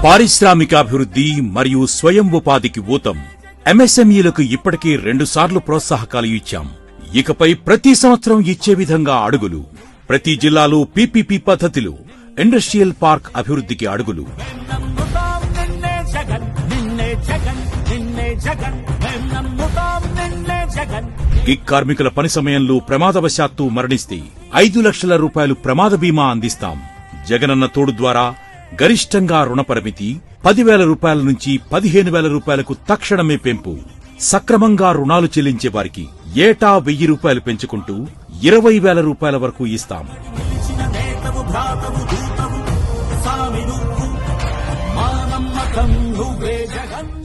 పారిశ్రామికాభివృద్ధి మరియు స్వయం ఉపాధికి ఊతం. ఎంఎస్ఎంఈలకు ఇప్పటికే 2 సార్లు ప్రోత్సాహకాలు ఇచ్చాం. ఇకపై ప్రతి సంవత్సరం ఇచ్చే విధంగా అడుగులు. ప్రతి జిల్లాలో పీపీపీ పద్ధతిలో ఇండస్ట్రియల్ పార్క్ అభివృద్ధికి అడుగులు. గిగ్ కార్మికుల పని సమయంలో ప్రమాదవశాత్తు మరణిస్తే 5 లక్షల రూపాయలు ప్రమాద బీమా అందిస్తాం. జగనన్న తోడు ద్వారా గరిష్టంగా రుణ పరిమితి 10,000 రూపాయల నుంచి 15,000 రూపాయలకు తక్షణమే పెంపు. సక్రమంగా రుణాలు చెల్లించే వారికి ఏటా 1,000 రూపాయలు పెంచుకుంటూ 20,000 రూపాయల వరకు ఇస్తాం.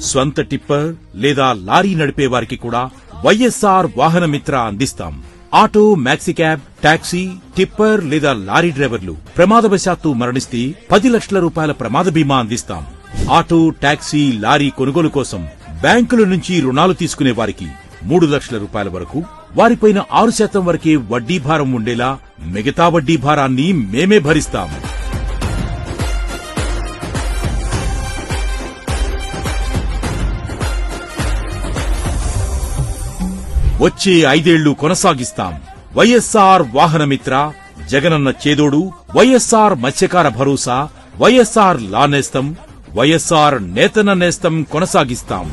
స్వంత టిప్పర్ లేదా లారీ నడిపే వారికి కూడా వైఎస్ఆర్ వాహన మిత్ర అందిస్తాం. ఆటో, మ్యాక్సిక్యాబ్, టాక్సీ, టిప్పర్ లేదా లారీ డ్రైవర్లు ప్రమాదవశాత్తు మరణిస్తే 10 లక్షల రూపాయల ప్రమాద బీమా అందిస్తాం. ఆటో, టాక్సీ, లారీ కొనుగోలు కోసం బ్యాంకుల నుంచి రుణాలు తీసుకునే వారికి 3 లక్షల రూపాయల వరకు, వారిపైన 6% వరకే వడ్డీ భారం ఉండేలా మిగతా వడ్డీ భారాన్ని మేమే భరిస్తాం. వచ్చే 5 ఏళ్లు కొనసాగిస్తాం. వైఎస్ఆర్ వాహన మిత్ర, జగనన్న చేదోడు, వైఎస్ఆర్ మత్స్యకార భరోసా, వైఎస్ఆర్ లా నేస్తం, వైఎస్ఆర్ నేతన్న నేస్తం కొనసాగిస్తాం.